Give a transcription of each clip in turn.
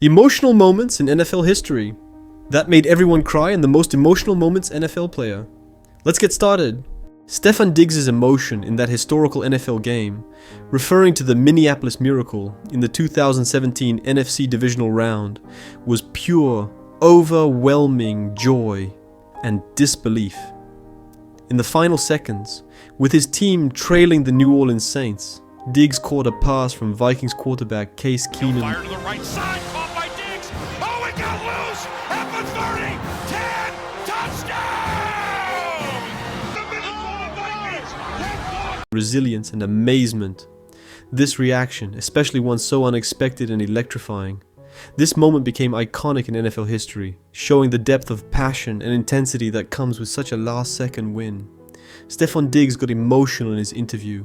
Emotional moments in NFL history. That made everyone cry and the most emotional moments NFL player. Let's get started. Stefon Diggs' emotion in that historical NFL game, referring to the Minneapolis Miracle in the 2017 NFC Divisional Round, was pure, overwhelming joy and disbelief. In the final seconds, with his team trailing the New Orleans Saints, Diggs caught a pass from Vikings quarterback Case Keenum. Fire to the right side, caught by Diggs. Oh, it got loose at the 30, 10, touchdown! Resilience and amazement. This reaction, especially one so unexpected and electrifying. This moment became iconic in NFL history, showing the depth of passion and intensity that comes with such a last-second win. Stefon Diggs got emotional in his interview.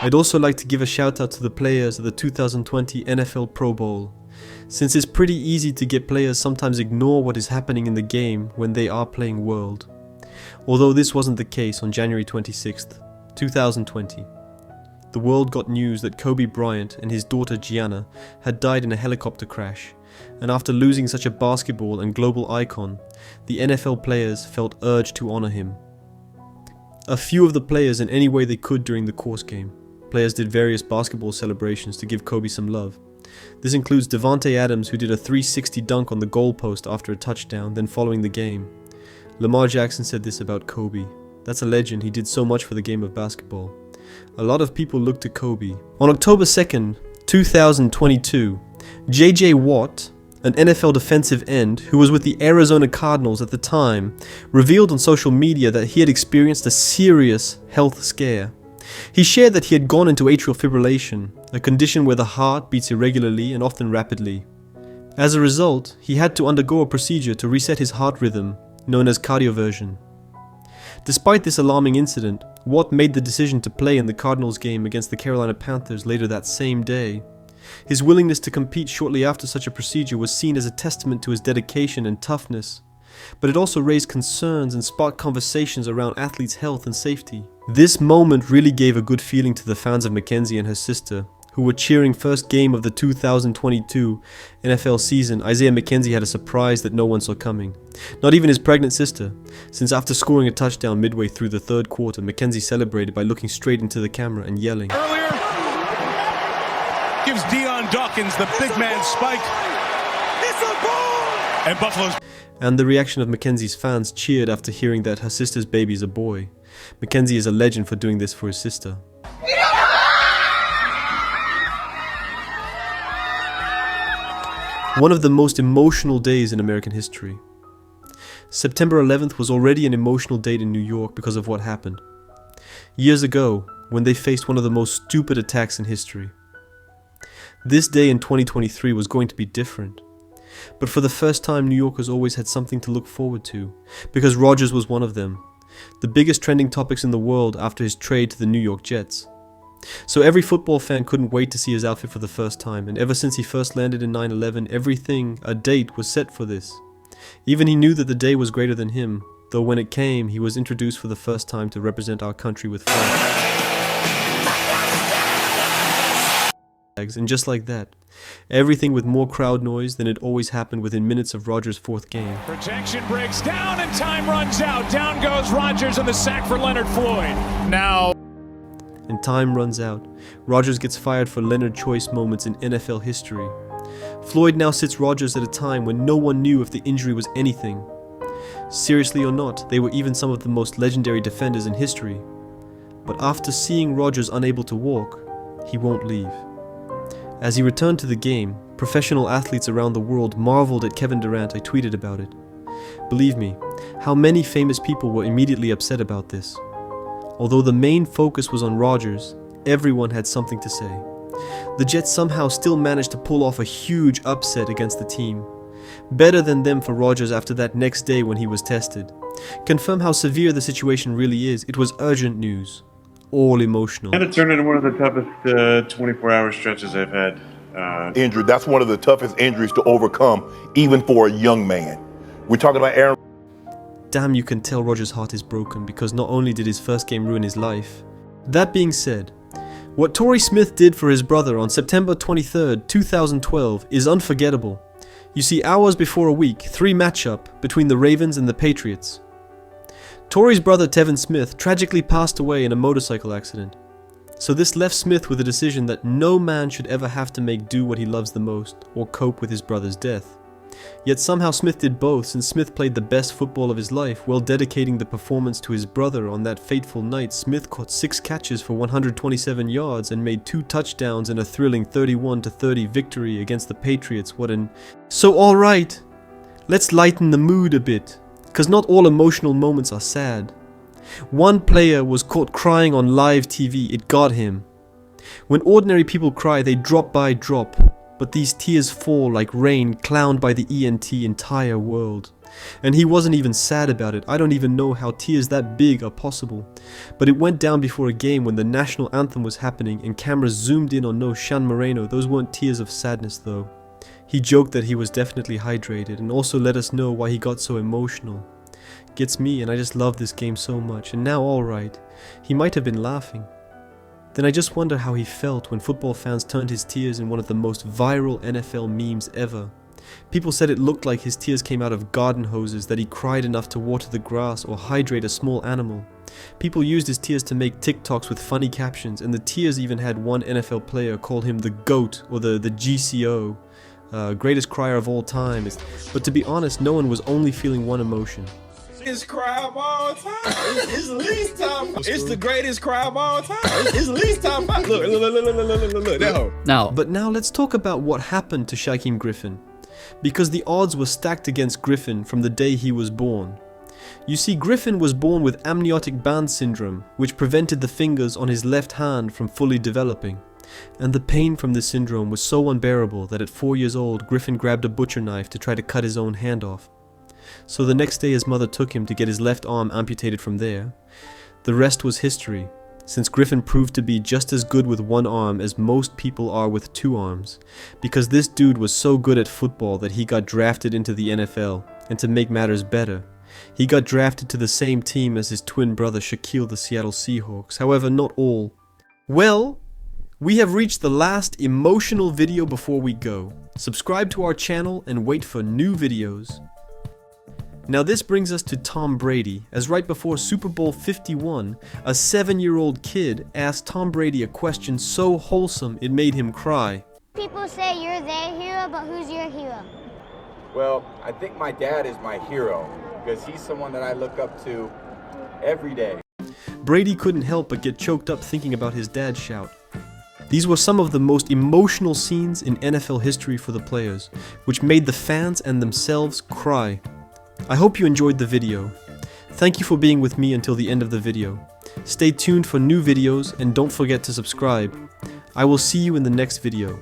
I'd also like to give a shout out to the players of the 2020 NFL Pro Bowl, since it's pretty easy to get players sometimes ignore what is happening in the game when they are playing world. Although this wasn't the case on January 26th, 2020. The world got news that Kobe Bryant and his daughter Gianna had died in a helicopter crash, and after losing such a basketball and global icon, the NFL players felt urged to honor him. A few of the players in any way they could during the course game. Players did various basketball celebrations to give Kobe some love. This includes Davante Adams, who did a 360 dunk on the goalpost after a touchdown, then following the game. Lamar Jackson said this about Kobe: "That's a legend, he did so much for the game of basketball." A lot of people looked to Kobe. On October 2nd, 2022, J.J. Watt, an NFL defensive end who was with the Arizona Cardinals at the time, revealed on social media that he had experienced a serious health scare. He shared that he had gone into atrial fibrillation, a condition where the heart beats irregularly and often rapidly. As a result, he had to undergo a procedure to reset his heart rhythm, known as cardioversion. Despite this alarming incident, Watt made the decision to play in the Cardinals game against the Carolina Panthers later that same day. His willingness to compete shortly after such a procedure was seen as a testament to his dedication and toughness, but it also raised concerns and sparked conversations around athletes' health and safety. This moment really gave a good feeling to the fans of Mackenzie and her sister, who were cheering first game of the 2022 NFL season. Isaiah McKenzie had a surprise that no one saw coming, not even his pregnant sister, since after scoring a touchdown midway through the third quarter, Mackenzie celebrated by looking straight into the camera and yelling. Earlier, gives Deion Dawkins the big man spike. It's a ball! And Buffalo's. And the reaction of Mackenzie's fans cheered after hearing that her sister's baby is a boy. Mackenzie is a legend for doing this for his sister. One of the most emotional days in American history. September 11th was already an emotional date in New York because of what happened. Years ago, when they faced one of the most stupid attacks in history. This day in 2023 was going to be different. But for the first time, New Yorkers always had something to look forward to, because Rodgers was one of them. The biggest trending topics in the world after his trade to the New York Jets. So every football fan couldn't wait to see his outfit for the first time, and ever since he first landed in 9/11, a date was set for this. Even he knew that the day was greater than him, though when it came, he was introduced for the first time to represent our country with flags. And just like that, everything with more crowd noise than it always happened within minutes of Rodgers' fourth game. Protection breaks down and time runs out. Down goes Rodgers on the sack for Leonard Floyd. Now. And time runs out. Rodgers gets fired for Leonard Choice moments in NFL history. Floyd now sits Rodgers at a time when no one knew if the injury was anything. Seriously or not, they were even some of the most legendary defenders in history. But after seeing Rodgers unable to walk, he won't leave. As he returned to the game, professional athletes around the world marveled at Kevin Durant. I tweeted about it. Believe me, how many famous people were immediately upset about this. Although the main focus was on Rodgers, everyone had something to say. The Jets somehow still managed to pull off a huge upset against the team. Better than them for Rodgers after that next day when he was tested. Confirm how severe the situation really is. It was urgent news. All emotional. And it turned into one of the toughest 24-hour stretches I've had. Injury. That's one of the toughest injuries to overcome, even for a young man. We're talking about Aaron. Damn, you can tell Rodgers' heart is broken because not only did his first game ruin his life. That being said, What Torrey Smith did for his brother on September 23rd, 2012 is unforgettable. You see, hours before a Week 3 matchup between the Ravens and the Patriots. Torrey's brother Tevin Smith tragically passed away in a motorcycle accident. So this left Smith with a decision that no man should ever have to make do what he loves the most or cope with his brother's death. Yet somehow Smith did both, since Smith played the best football of his life while dedicating the performance to his brother. On that fateful night, Smith caught 6 catches for 127 yards and made 2 touchdowns in a thrilling 31-30 victory against the Patriots. So alright, let's lighten the mood a bit, cause not all emotional moments are sad. One player was caught crying on live TV, it got him. When ordinary people cry, they drop by drop. But these tears fall like rain clowned by the entire world. And he wasn't even sad about it. I don't even know how tears that big are possible. But it went down before a game when the national anthem was happening and cameras zoomed in on Sean Moreno. Those weren't tears of sadness though. He joked that he was definitely hydrated and also let us know why he got so emotional. Gets me, and I just love this game so much. And now alright, he might have been laughing. Then I just wonder how he felt when football fans turned his tears in one of the most viral NFL memes ever. People said it looked like his tears came out of garden hoses, that he cried enough to water the grass or hydrate a small animal. People used his tears to make TikToks with funny captions, and the tears even had one NFL player call him the GOAT or the GCO, greatest crier of all time. But to be honest, no one was only feeling one emotion. Greatest cry of all time. It's the least time. It's the greatest cry of all time. It's the least time. Look, that hoe. But now let's talk about what happened to Shaquem Griffin, because the odds were stacked against Griffin from the day he was born. You see, Griffin was born with amniotic band syndrome, which prevented the fingers on his left hand from fully developing. And the pain from this syndrome was so unbearable that at 4 years old, Griffin grabbed a butcher knife to try to cut his own hand off. So the next day his mother took him to get his left arm amputated from there. The rest was history, since Griffin proved to be just as good with one arm as most people are with 2 arms, because this dude was so good at football that he got drafted into the NFL, and to make matters better, he got drafted to the same team as his twin brother Shaquille, the Seattle Seahawks. However, not all. Well, we have reached the last emotional video before we go. Subscribe to our channel and wait for new videos. Now this brings us to Tom Brady, as right before Super Bowl 51, a 7-year-old kid asked Tom Brady a question so wholesome it made him cry. People say you're their hero, but who's your hero? Well, I think my dad is my hero, because he's someone that I look up to every day. Brady couldn't help but get choked up thinking about his dad's shout. These were some of the most emotional scenes in NFL history for the players, which made the fans and themselves cry. I hope you enjoyed the video. Thank you for being with me until the end of the video. Stay tuned for new videos and don't forget to subscribe. I will see you in the next video.